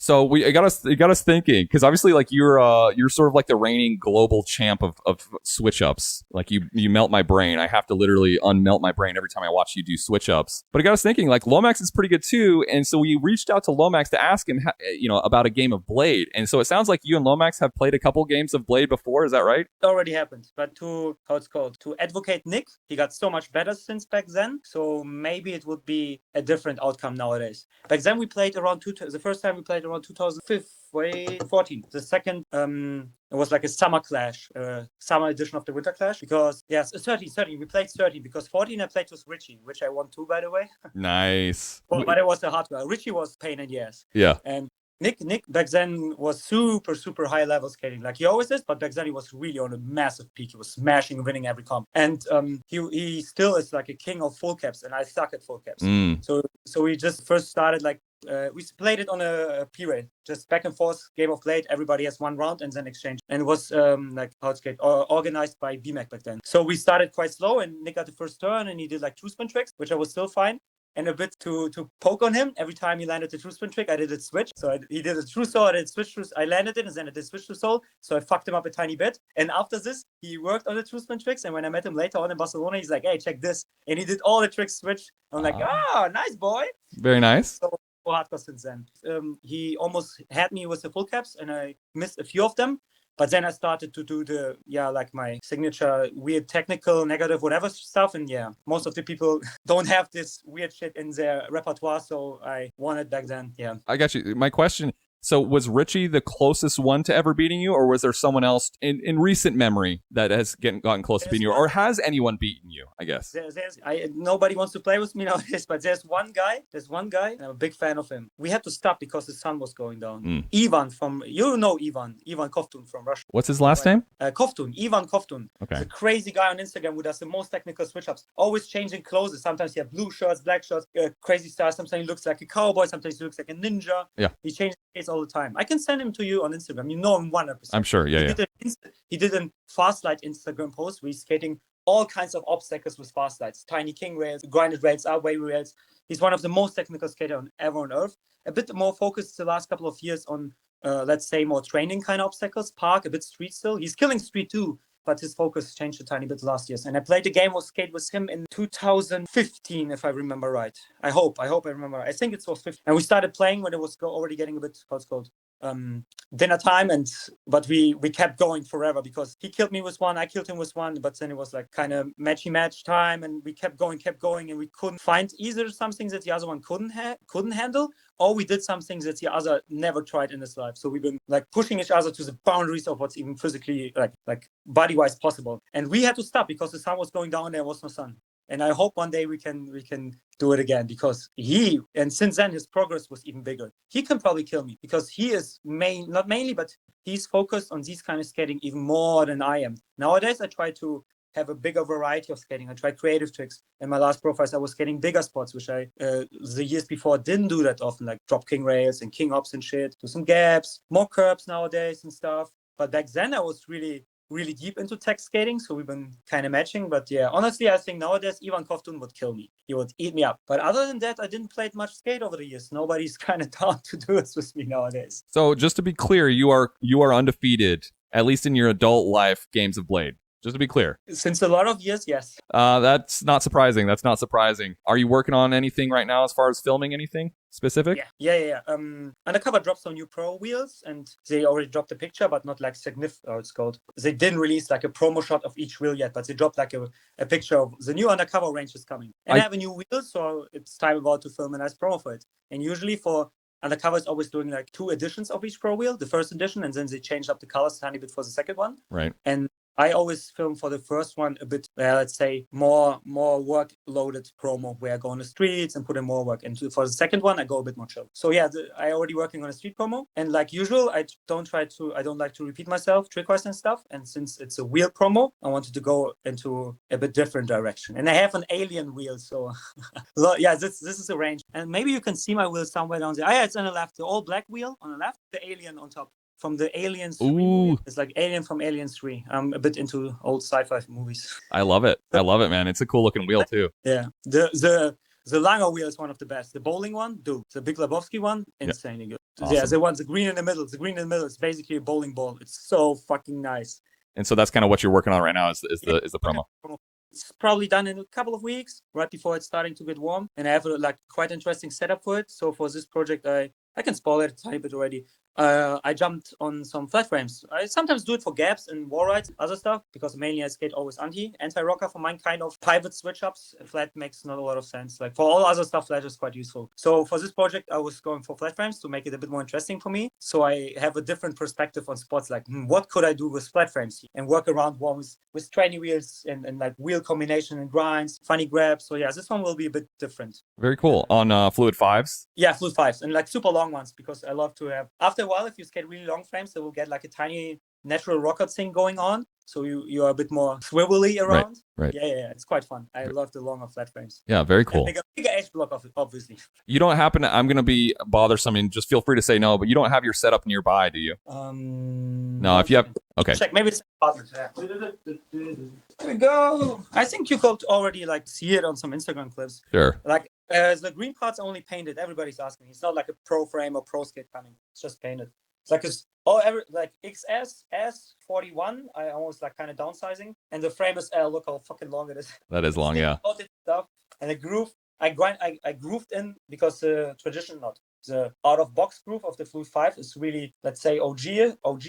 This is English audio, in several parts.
So it got us thinking, because obviously, like, you're sort of like the reigning global champ of switch ups. Like, you melt my brain. I have to literally unmelt my brain every time I watch you do switch ups. But it got us thinking, like, Lomax is pretty good too, and so we reached out to Lomax to ask him, about a game of Blade. And so it sounds like you and Lomax have played a couple games of Blade before. Is that right? It already happened, but to advocate Nick, he got so much better since back then. So maybe it would be a different outcome nowadays. Back then we played the first time we played around 2014. The second, it was like a summer clash, summer edition of the Winter Clash. Because yes, 13. We played 13 because 14 I played with Richie, which I won too, by the way. Nice. But it was a hard one. Richie was pain in the ass. Yeah. And Nick back then was super high level skating, like he always is, but back then he was really on a massive peak. He was smashing and winning every comp. And he still is like a king of full caps, and I suck at full caps. So we just first started like we played it on a P-rail, just back and forth game of Blade. Everybody has one round and then exchange. And it was like how skate organized by BMAC back then. So we started quite slow, and Nick got the first turn, and he did like 2 spin tricks, which I was still fine. And a bit to poke on him. Every time he landed the true spin trick, I did a switch. So he did a true soul, I did switch true. I landed it, and then I did switch to soul. So I fucked him up a tiny bit. And after this, he worked on the true spin tricks. And when I met him later on in Barcelona, he's like, "Hey, check this." And he did all the tricks switch. I'm like, nice boy. Very nice. So hardcore since then. He almost had me with the full caps, and I missed a few of them. But then I started to do like my signature weird technical negative whatever stuff. And most of the people don't have this weird shit in their repertoire. So I won it back then. Yeah. I got you. My question, so was Richie the closest one to ever beating you, or was there someone else in recent memory that has gotten close to beating you, or has anyone beaten you, I guess? Nobody wants to play with me nowadays, but there's one guy, and I'm a big fan of him. We had to stop because the sun was going down. Ivan Ivan Koftun from Russia. What's his last name? Ivan Koftun. Okay. He's a crazy guy on Instagram who does the most technical switch-ups, always changing clothes. Sometimes he has blue shirts, black shirts, crazy style. Sometimes he looks like a cowboy, sometimes he looks like a ninja. Yeah. He changes his all the time. I can send him to you on Instagram. You know him 100%. I'm sure. Yeah. He did a fast light Instagram post where he's skating all kinds of obstacles with fast lights, tiny king rails, grinded rails, outway rails. He's one of the most technical skaters ever on earth. A bit more focused the last couple of years on, let's say, more training kind of obstacles, park, a bit street still. He's killing street too, but his focus changed a tiny bit last year. And I played a game of skate with him in 2015, if I remember right. I hope I remember. I think it was 15. And we started playing when it was already getting a bit, what's called, dinner time, but we kept going forever because he killed me with one, I killed him with one, but then it was like kind of match time, and we kept going, and we couldn't find either something that the other one couldn't handle, or we did some things that the other never tried in his life. So we've been like pushing each other to the boundaries of what's even physically like body-wise possible, and we had to stop because the sun was going down and there was no sun. And I hope one day we can do it again, because and since then his progress was even bigger. He can probably kill me because he is not mainly, but he's focused on these kind of skating even more than I am. Nowadays, I try to have a bigger variety of skating. I try creative tricks. In my last profiles, I was skating bigger spots, which I, the years before, didn't do that often, like drop king rails and king hops and shit, do some gaps, more curbs nowadays and stuff. But back then I was really deep into tech skating, so we've been kind of matching. But yeah, honestly, I think nowadays Ivan Koftun would kill me. He would eat me up. But other than that, I didn't play much skate over the years. Nobody's kind of down to do this with me nowadays. So just to be clear, you are undefeated, at least in your adult life, games of Blade. Just to be clear. Since a lot of years, yes. That's not surprising. Are you working on anything right now as far as filming anything specific? Yeah. Undercover dropped some new pro wheels, and they already dropped a picture, but not like it's called. They didn't release like a promo shot of each wheel yet, but they dropped like a picture of the new Undercover range is coming. And I have a new wheel, so it's time about to film a nice promo for it. And usually for Undercover is always doing like 2 editions of each pro wheel, the first edition, and then they changed up the colors a tiny bit for the second one. Right. And I always film for the first one a bit, let's say, more work-loaded promo, where I go on the streets and put in more work. And for the second one, I go a bit more chill. So yeah, I already working on a street promo. And like usual, I don't like to repeat myself, trick-wise and stuff. And since it's a wheel promo, I wanted to go into a bit different direction. And I have an alien wheel, so yeah, this is a range. And maybe you can see my wheel somewhere down there. Yeah, it's on the left, the all black wheel on the left, the alien on top. From the Aliens 3 movie. It's like Alien from Aliens 3. I'm a bit into old sci-fi movies. I love it, man. It's a cool looking wheel too. Yeah. The The Langer wheel is one of the best. The bowling one, dude. The Big Lebowski one, insanely good. Awesome. Yeah, the one's the green in the middle. The green in the middle is basically a bowling ball. It's so fucking nice. And so that's kind of what you're working on right now is the promo. It's probably done in a couple of weeks, right before it's starting to get warm. And I have a like quite interesting setup for it. So for this project, I can spoil it a tiny bit already. I jumped on some flat frames. I sometimes do it for gaps and wall rides, other stuff, because mainly I skate always anti-rocker for my kind of pivot switch-ups. Flat makes not a lot of sense. Like for all other stuff, flat is quite useful. So for this project, I was going for flat frames to make it a bit more interesting for me. So I have a different perspective on spots like, what could I do with flat frames and work around ones with tranny wheels and like wheel combination and grinds, funny grabs. So yeah, this one will be a bit different. Very cool. On Fluid 5s? Yeah, Fluid 5s and like super long ones, because I love to have, after a while, if you skate really long frames, they will get like a tiny natural rocket thing going on. So you are a bit more swivelly around. Right. Yeah. It's quite fun. I love the longer flat frames. Yeah, very cool. Bigger edge block of it, obviously. You don't happen to, I'm going to be bothersome and just feel free to say no, but you don't have your setup nearby, do you? No, if you have, okay. Check, maybe it's there we go. I think you could already like see it on some Instagram clips. Sure. Like the green part's only painted. Everybody's asking. It's not like a pro frame or pro skate coming. It's just painted. It's like like XS S41. I almost like kind of downsizing, and the frame is look how fucking long it is. That is long, yeah. All this stuff and the groove. I grooved in because the the out of box groove of the Fluid 5 is really, let's say, OG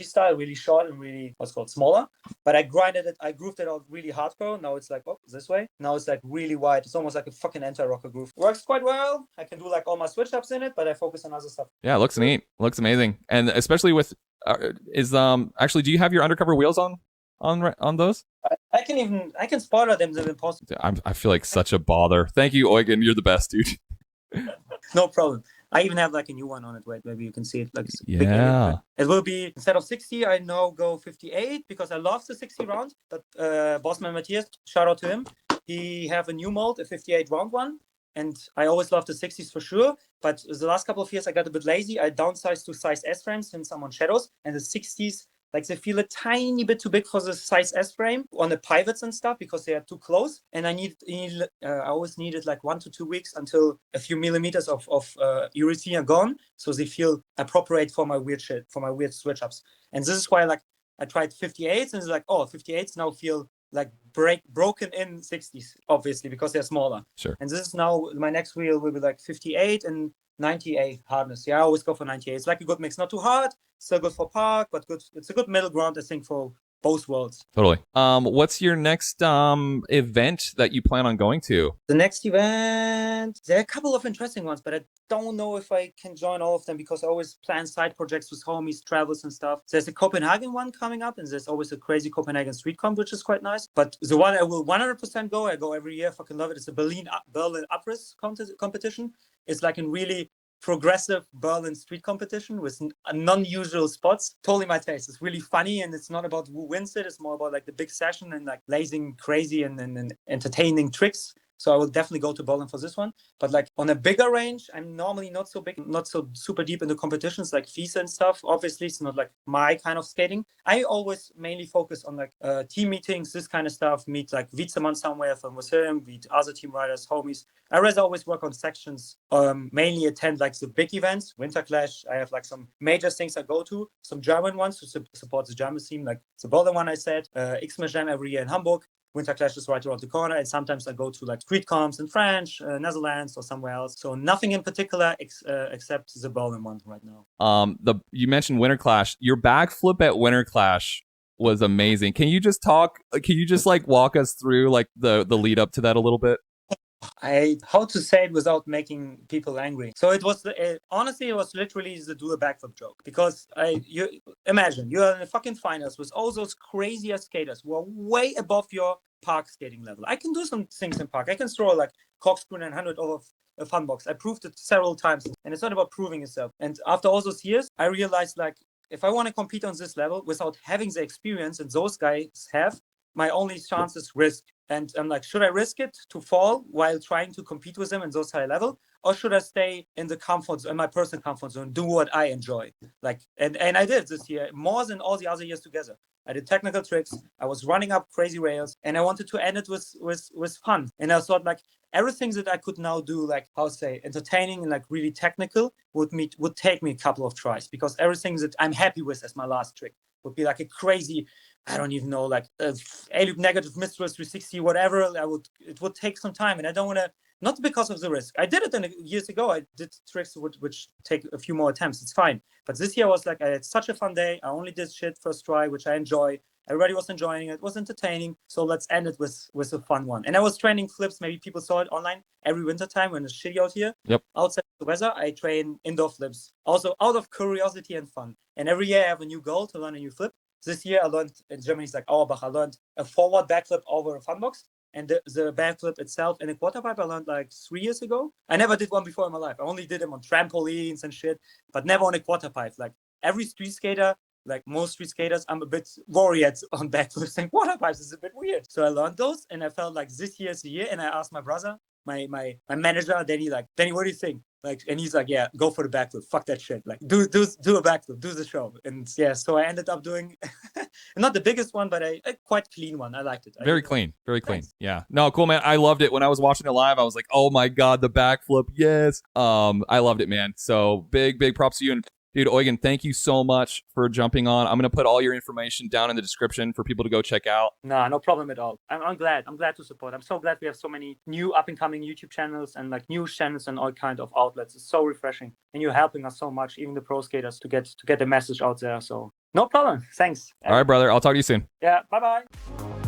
style, really short and really what's called smaller. But I grooved it out really hardcore. Now it's like, this way. Now it's like really wide. It's almost like a fucking anti-rocker groove. Works quite well. I can do like all my switch ups in it, but I focus on other stuff. Yeah, it looks neat. Looks amazing. And especially with, actually, do you have your undercover wheels on those? I can spoiler them in post. I feel like such a bother. Thank you, Eugen. You're the best, dude. No problem. I even have like a new one on it. Wait, maybe you can see it. Like it will be, instead of 60, I now go 58 because I love the 60 round. But Bossman Matthias, shout out to him. He have a new mold, a 58 round one. And I always love the 60s for sure. But the last couple of years, I got a bit lazy. I downsized to size S frames since I'm on shadows. And the 60s, like they feel a tiny bit too big for the size S frame on the pivots and stuff because they are too close. And I always needed like 1 to 2 weeks until a few millimeters of urethane are gone, so they feel appropriate for my weird shit, for my weird switch ups. And this is why like I tried 58s and it's like, 58s now feel like broken in 60s, obviously, because they're smaller. Sure. And this is now my next wheel will be like 58 and 98 hardness. Yeah, I always go for 98. It's like a good mix, not too hard, still good for park, but good. It's a good middle ground, I think, for both worlds. Totally. What's your next event that you plan on going to? The next event, there are a couple of interesting ones, but I don't know if I can join all of them because I always plan side projects with homies, travels and stuff. There's a Copenhagen one coming up, and there's always a crazy Copenhagen street comp, which is quite nice. But the one I will 100% go, I go every year, fucking love it. It's a Berlin Abriss competition. It's like a really progressive Berlin street competition with non-usual spots. Totally my taste. It's really funny, and it's not about who wins it. It's more about like the big session and like blazing crazy and entertaining tricks. So I will definitely go to Berlin for this one. But like on a bigger range, I'm normally not so big, not so super deep into competitions like FISA and stuff. Obviously, it's not like my kind of skating. I always mainly focus on like team meetings, this kind of stuff. Meet like Witzemann somewhere, film with him, meet other team riders, homies. I rather always work on sections, mainly attend like the big events, Winter Clash. I have like some major things I go to, some German ones to support the German team, like the Berlin one I said, Xmas Jam every year in Hamburg. Winter Clash is right around the corner, and sometimes I go to like street comps in French, Netherlands, or somewhere else. So nothing in particular except the Berlin one right now. You mentioned Winter Clash. Your backflip at Winter Clash was amazing. Can you just like walk us through like the lead up to that a little bit? How to say it without making people angry. So it was honestly, it was literally the do a backflip joke, because you imagine you are in the fucking finals with all those crazy skaters who are way above your park skating level. I can do some things in park. I can throw like corkscrew 900 over a fun box. I proved it several times, and it's not about proving yourself. And after all those years, I realized like if I want to compete on this level without having the experience and those guys have, my only chance is risk. And I'm like, should I risk it to fall while trying to compete with him in those high level? Or should I stay in the comfort zone, in my personal comfort zone, do what I enjoy? Like, and I did this year more than all the other years together. I did technical tricks. I was running up crazy rails, and I wanted to end it with fun. And I thought like everything that I could now do, like how to say, entertaining and like really technical, would take me a couple of tries, because everything that I'm happy with as my last trick would be like a crazy, I don't even know, like A-loop negative mistress 360, whatever. It would take some time, and I don't want to. Not because of the risk. I did it years ago. I did tricks which take a few more attempts. It's fine. But this year was like, I had such a fun day. I only did shit first try, which I enjoy. Everybody was enjoying it. It was entertaining. So let's end it with a fun one. And I was training flips. Maybe people saw it online every winter time when it's shitty out here. Yep. Outside the weather, I train indoor flips. Also out of curiosity and fun. And every year I have a new goal to learn a new flip. This year I learned, in Germany it's like Auerbach, I learned a forward backflip over a fun box. And the backflip itself in a quarter pipe I learned like 3 years ago. I never did one before in my life. I only did them on trampolines and shit, but never on a quarter pipe. Like every street skater, like most street skaters, I'm a bit worried on backflips and quarter pipes. It's a bit weird. So I learned those, and I felt like this year is the year. And I asked my brother, my manager, Danny, what do you think? Like, and he's like, yeah, go for the backflip. Fuck that shit. Like, do a backflip, do the show. And yeah, so I ended up doing not the biggest one, but a quite clean one. I liked it. Very clean. Yeah. No, cool, man. I loved it when I was watching it live. I was like, oh my god, the backflip, yes. I loved it, man. So big props to you. And dude, Eugen, thank you so much for jumping on. I'm going to put all your information down in the description for people to go check out. No problem at all. I'm glad. I'm glad to support. I'm so glad we have so many new up-and-coming YouTube channels and like news channels and all kind of outlets. It's so refreshing. And you're helping us so much, even the pro skaters, to get the message out there. So no problem. Thanks. All right, brother. I'll talk to you soon. Yeah. Bye-bye.